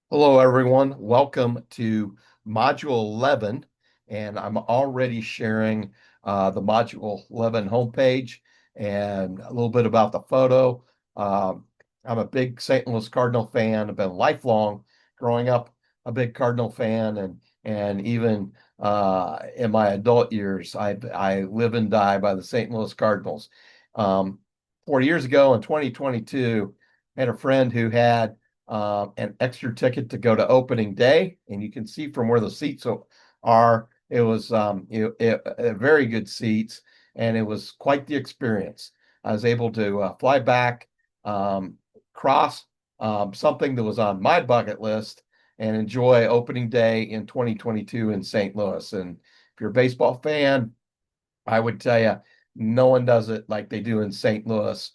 Hello, everyone. Welcome to Module 11, and I'm already sharing the Module 11 homepage and a little bit about the photo. Um, I'm a big St. Louis Cardinal fan. I've been lifelong, growing up a big Cardinal fan, and even in my adult years, I live and die by the St. Louis Cardinals. Um, 40 years ago in 2022, I had a friend who had an extra ticket to go to opening day, and you can see from where the seats are. It was very good seats, and it was quite the experience. I was able to fly back, um, cross something that was on my bucket list, and enjoy opening day in 2022 in St. Louis. And if you're a baseball fan, I would tell you, no one does it like they do in St. Louis,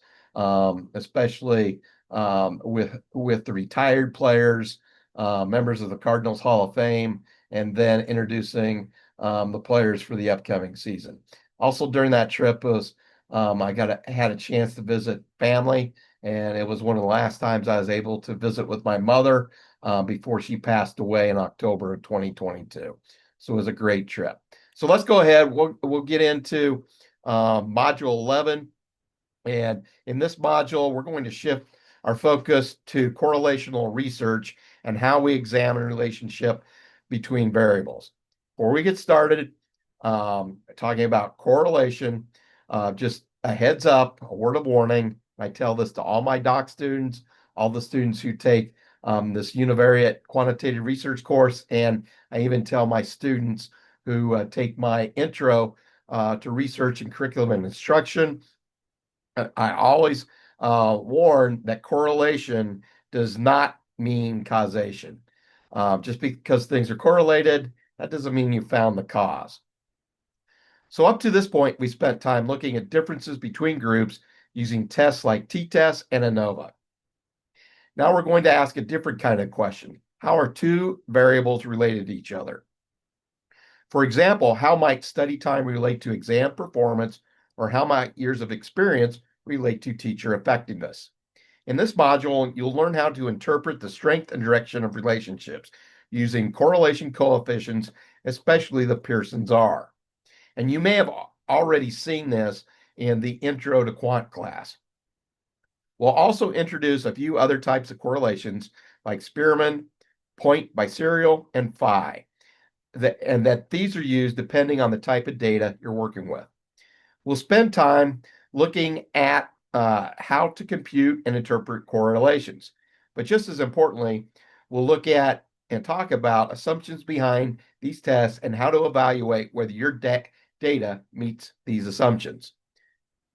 especially with the retired players, members of the Cardinals Hall of Fame, and then introducing the players for the upcoming season. Also, during that trip was had a chance to visit family, and it was one of the last times I was able to visit with my mother before she passed away in October of 2022. So it was a great trip. So let's go ahead. We'll get into module 11. And in this module, we're going to shift our focus to correlational research and how we examine relationship between variables. Before we get started, talking about correlation, just a heads up, a word of warning. I tell this to all my doc students, all the students who take this univariate quantitative research course, and I even tell my students who take my intro to research and curriculum and instruction. I always warn that correlation does not mean causation. Just because things are correlated, that doesn't mean you found the cause. So up to this point, we spent time looking at differences between groups using tests like t-test and ANOVA. Now we're going to ask a different kind of question. How are two variables related to each other? For example, how might study time relate to exam performance, or how might years of experience relate to teacher effectiveness? In this module, you'll learn how to interpret the strength and direction of relationships using correlation coefficients, especially the Pearson's R. And you may have already seen this in the Intro to Quant class. We'll also introduce a few other types of correlations like Spearman, point biserial, and phi, and that these are used depending on the type of data you're working with. We'll spend time looking at how to compute and interpret correlations. But just as importantly, we'll look at and talk about assumptions behind these tests and how to evaluate whether your data meets these assumptions.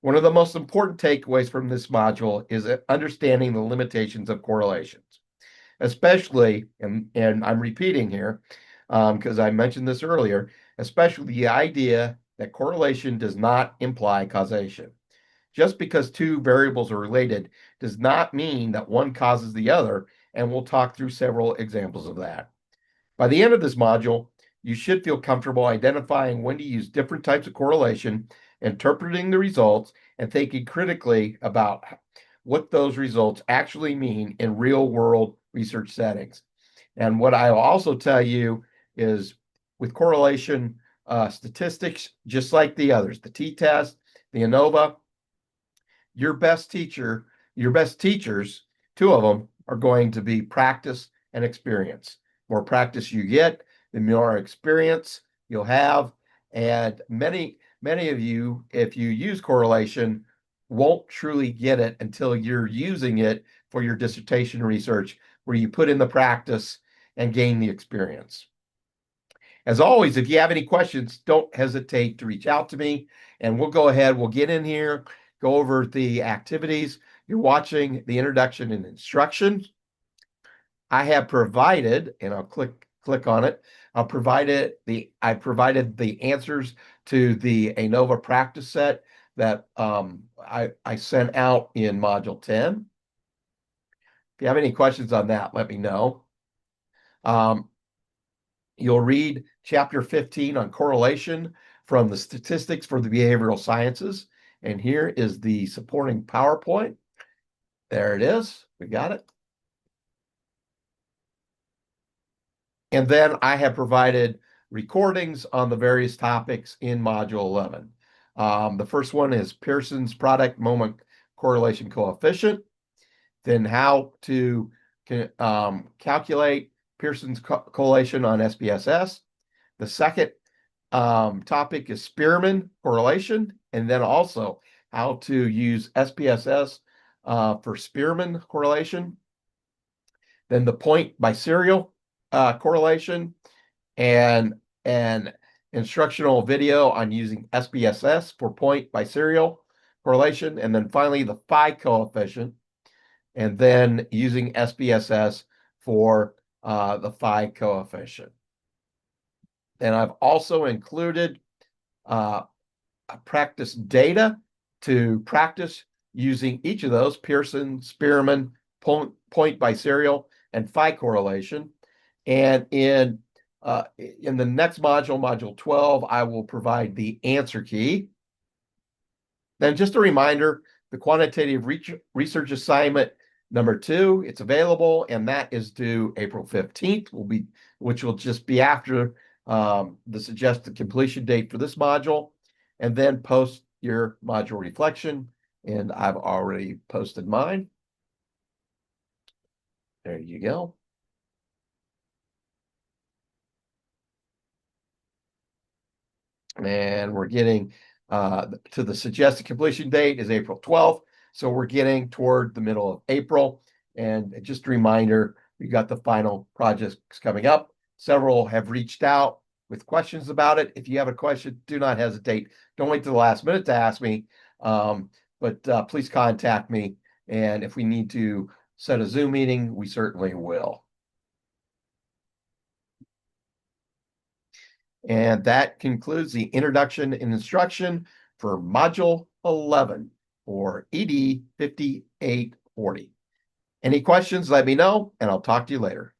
One of the most important takeaways from this module is understanding the limitations of correlations, especially, and I'm repeating here because I mentioned this earlier, especially the idea that correlation does not imply causation. Just because two variables are related does not mean that one causes the other, and we'll talk through several examples of that. By the end of this module, you should feel comfortable identifying when to use different types of correlation, interpreting the results, and thinking critically about what those results actually mean in real world research settings. And what I'll also tell you is with correlation statistics, just like the others, the t-test, the ANOVA, your best teacher, your best teachers, two of them are going to be practice and experience. The more practice you get, the more experience you'll have. And many of you, if you use correlation, won't truly get it until you're using it for your dissertation research, where you put in the practice and gain the experience. As always, if you have any questions, don't hesitate to reach out to me, and we'll go ahead. We'll get in here, go over the activities. You're watching the introduction and instruction. I have provided, and I'll click on it. I provided the answers to the ANOVA practice set that I sent out in Module 10. If you have any questions on that, let me know. Um, You'll read chapter 15 on correlation from the statistics for the behavioral sciences. And here is the supporting PowerPoint. There it is. We got it. And then I have provided recordings on the various topics in Module 11. The first one is Pearson's product moment correlation coefficient, then how to calculate Pearson's correlation on SPSS. The second topic is Spearman correlation, and then also how to use SPSS for Spearman correlation. Then the point by serial correlation, and an instructional video on using SPSS for point by serial correlation, and then finally the phi coefficient, and then using SPSS for the phi coefficient. And I've also included practice data to practice using each of those: Pearson, Spearman, point by serial, and phi correlation. And in the next module, Module 12, I will provide the answer key. Then just a reminder, the quantitative research assignment number 2, it's available, and that is due April 15th, which will just be after the suggested completion date for this module, and then post your module reflection. And I've already posted mine. There you go. And we're getting to the suggested completion date is April 12th. So we're getting toward the middle of April. And just a reminder, we got the final projects coming up. Several have reached out with questions about it. If you have a question, do not hesitate. Don't wait till the last minute to ask me. But please contact me. And if we need to set a Zoom meeting, we certainly will. And that concludes the introduction and instruction for Module 11 or ED 5840. Any questions, let me know, and I'll talk to you later.